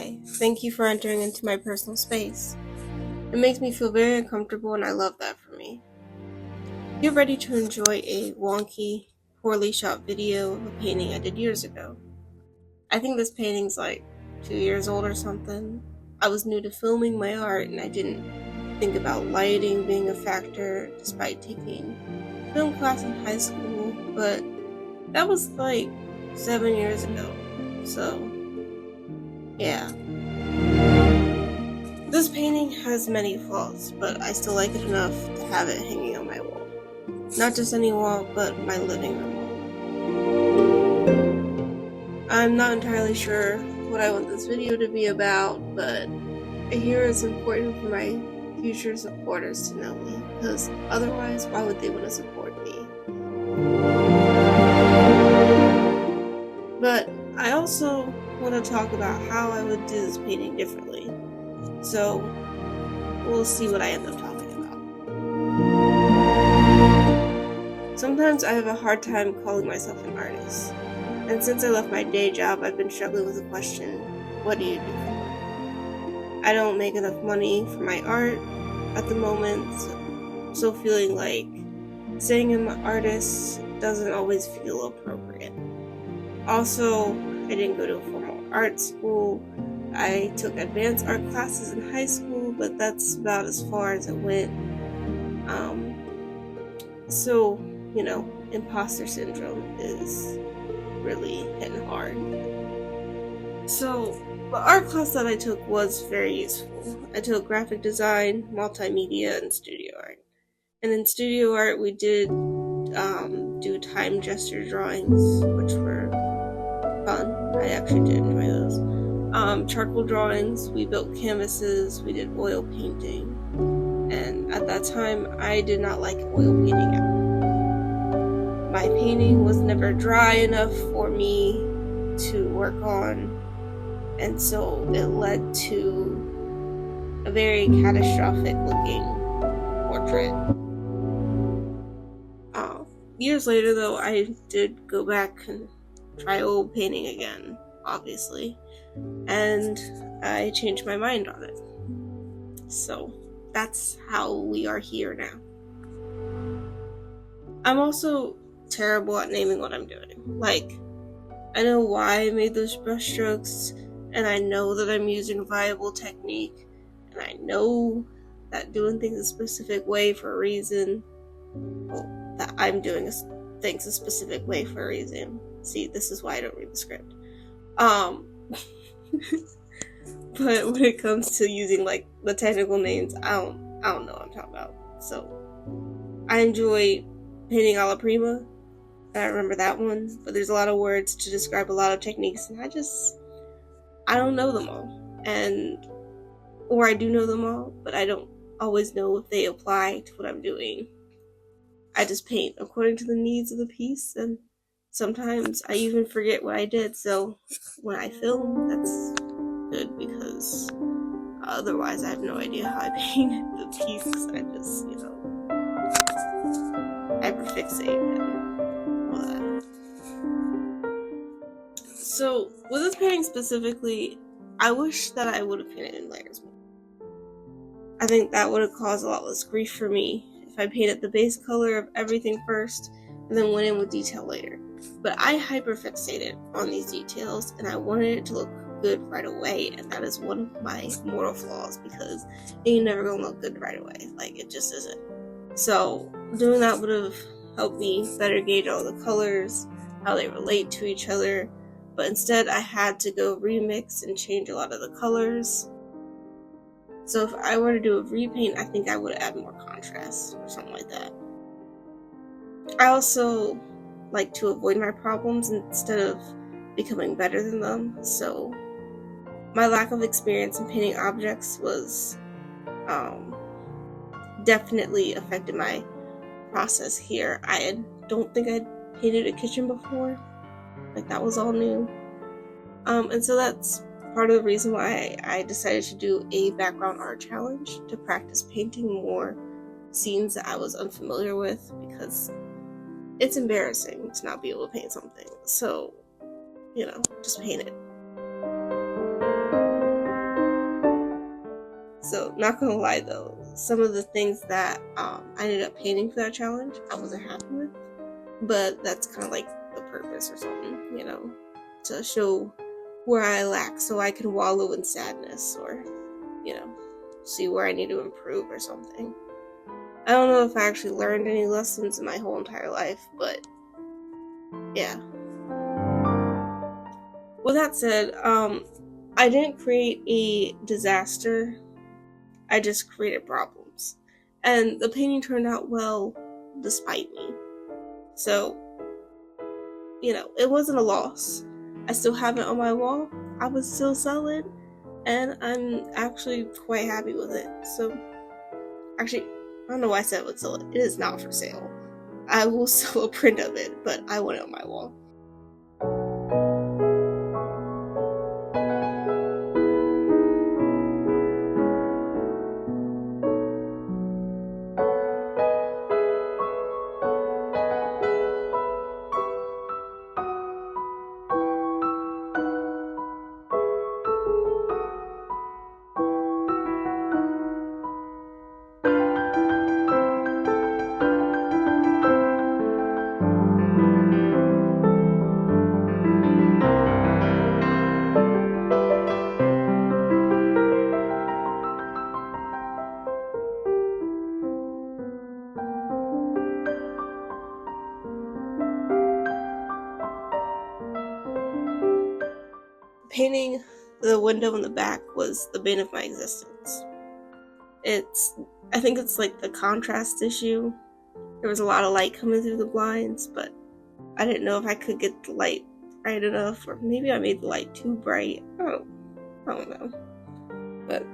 Hi, thank you for entering into my personal space. It makes me feel very uncomfortable and I love that for me. Get ready to enjoy a wonky, poorly shot video of a painting I did years ago. I think this painting's like 2 years old or something. I was new to filming my art and I didn't think about lighting being a factor despite taking film class in high school, but that was like 7 years ago. So, yeah. This painting has many flaws, but I still like it enough to have it hanging on my wall. Not just any wall, but my living room wall. I'm not entirely sure what I want this video to be about, but I hear it's important for my future supporters to know me, because otherwise, why would they want to support me? But I also want to talk about how I would do this painting differently. So, we'll see what I end up talking about. Sometimes I have a hard time calling myself an artist. And since I left my day job, I've been struggling with the question, what do you do for work? I don't make enough money for my art at the moment, so feeling like saying I'm an artist doesn't always feel appropriate. Also, I didn't go to a formal art school. I took advanced art classes in high school, but that's about as far as it went. So, imposter syndrome is really hitting hard. So, the art class that I took was very useful. I took graphic design, multimedia, and studio art. And in studio art, we did do time gesture drawings, which were fun. I actually did enjoy those. Charcoal drawings, we built canvases, we did oil painting. And at that time, I did not like oil painting at all. My painting was never dry enough for me to work on, and so it led to a very catastrophic looking portrait. Years later, though, I did go back and try oil painting again, obviously, and I changed my mind on it. So that's how we are here now. I'm also terrible at naming what I'm doing. Like, I know why I made those brush strokes, and I know that I'm using a viable technique, and I know that doing things a specific way for a reason, well, that I'm doing things a specific way for a reason. See, this is why I don't read the script. But when it comes to using like the technical names, I don't know what I'm talking about. So I enjoy painting alla prima. I remember that one, but there's a lot of words to describe a lot of techniques, and I don't know them all. Or I do know them all, but I don't always know if they apply to what I'm doing. I just paint according to the needs of the piece, and sometimes I even forget what I did, so when I film, that's good, because otherwise I have no idea how I painted the piece. I just, hyperfixate and all that. So, with this painting specifically, I wish that I would have painted in layers more. I think that would have caused a lot less grief for me if I painted the base color of everything first and then went in with detail later. But I hyperfixated on these details and I wanted it to look good right away, and that is one of my mortal flaws, because it ain't never gonna look good right away. Like, it just isn't. So doing that would have helped me better gauge all the colors, how they relate to each other, but instead I had to go remix and change a lot of the colors. So if I were to do a repaint, I think I would add more contrast or something like that. I also like to avoid my problems instead of becoming better than them, so my lack of experience in painting objects was definitely affected my process here. I don't think I'd painted a kitchen before. Like, that was all new. And so that's part of the reason why I decided to do a background art challenge to practice painting more scenes that I was unfamiliar with, because it's embarrassing to not be able to paint something. So, just paint it. So, not gonna lie though, some of the things that I ended up painting for that challenge, I wasn't happy with. But that's kind of like the purpose or something, to show where I lack so I can wallow in sadness or, see where I need to improve or something. I don't know if I actually learned any lessons in my whole entire life, but yeah. With that said, I didn't create a disaster. I just created problems. And the painting turned out well despite me. So, it wasn't a loss. I still have it on my wall. I would still sell it. And I'm actually quite happy with it. So, actually, I don't know why I said I would sell it. It is not for sale. I will sell a print of it, but I want it on my wall. Painting the window in the back was the bane of my existence. I think it's like the contrast issue. There was a lot of light coming through the blinds, but I didn't know if I could get the light bright enough, or maybe I made the light too bright. I don't know. But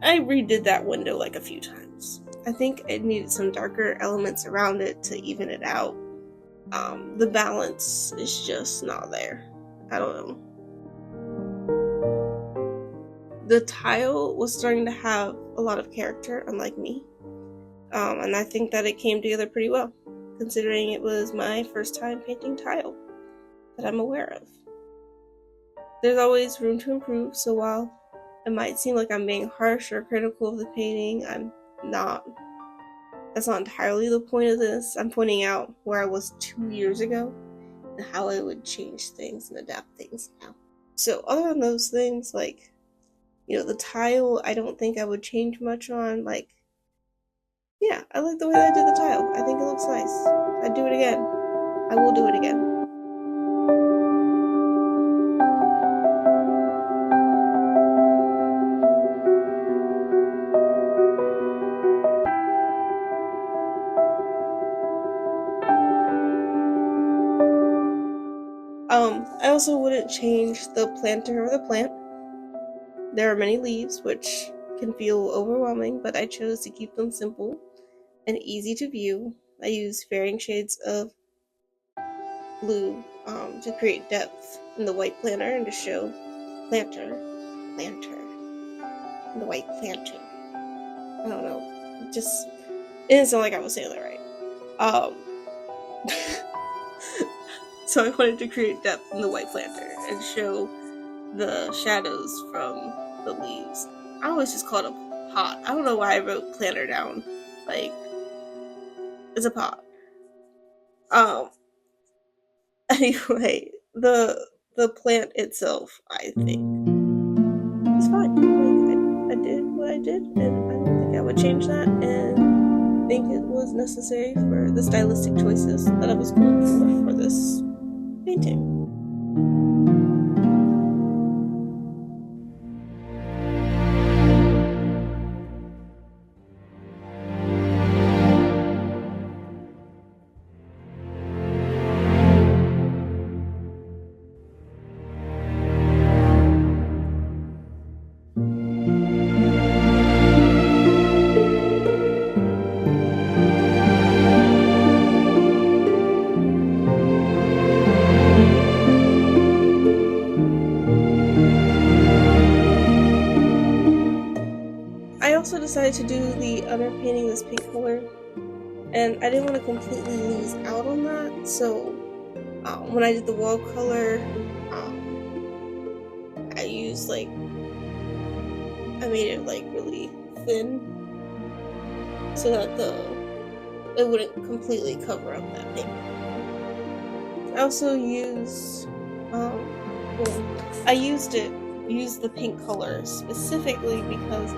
I redid that window like a few times. I think it needed some darker elements around it to even it out. The balance is just not there. I don't know. The tile was starting to have a lot of character, unlike me. And I think that it came together pretty well, considering it was my first time painting tile that I'm aware of. There's always room to improve, so while it might seem like I'm being harsh or critical of the painting, I'm not. That's not entirely the point of this. I'm pointing out where I was 2 years ago and how I would change things and adapt things now. So other than those things, like, the tile, I don't think I would change much on. Yeah, I like the way that I did the tile. I think it looks nice. I'd do it again. I will do it again. I also wouldn't change the planter or the plant. There are many leaves, which can feel overwhelming, but I chose to keep them simple and easy to view. I used varying shades of blue to create depth in the white planter and to show planter, and the white planter. I don't know. It didn't sound like I was saying that right. So I wanted to create depth in the white planter and show the shadows from the leaves. I always just call it a pot. I don't know why I wrote planter down. It's a pot. Anyway, the plant itself, I think, is fine. I did what I did, and I don't think I would change that, and I think it was necessary for the stylistic choices that I was going for this painting. I also decided to do the underpainting this pink color, and I didn't want to completely lose out on that, so when I did the wall color, I used I made it really thin so that it wouldn't completely cover up that pink. I also used I used the pink color specifically because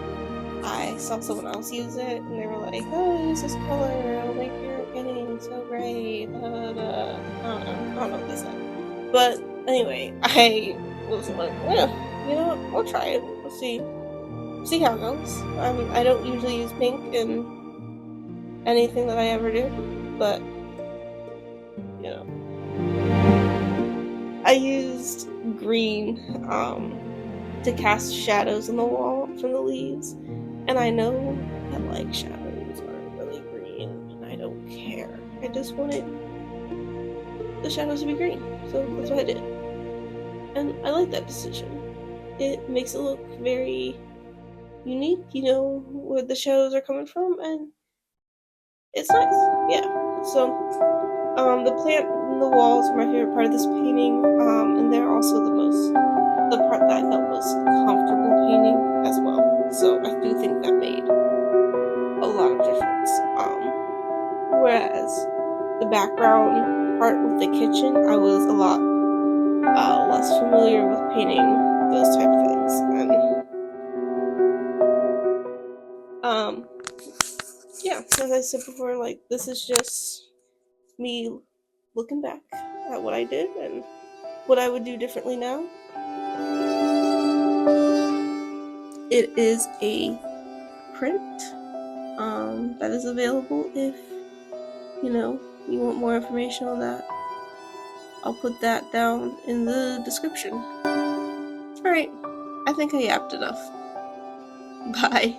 I saw someone else use it and they were like, "Oh, use this color, it'll make your painting so great." Da, da, da. I don't know what they said, but anyway, I was like, "Yeah, you know what? We'll try it. We'll see how it goes." I don't usually use pink in anything that I ever do, but you know, I used green to cast shadows on the wall from the leaves, and I know that like shadows are really green, and I don't care. I just wanted the shadows to be green, so that's what I did, and I like that decision. It makes it look very unique, you know, where the shadows are coming from, and it's nice. Yeah. So the plant and the walls are my favorite part of this painting, and they're also the part that I felt most comfortable painting as well. So I do think that made a lot of difference. Whereas the background part with the kitchen, I was a lot less familiar with painting those type of things. And yeah, as I said before, like this is just me looking back at what I did and what I would do differently now. It is a print that is available if you want more information on that. I'll put that down in the description. Alright, I think I yapped enough. Bye.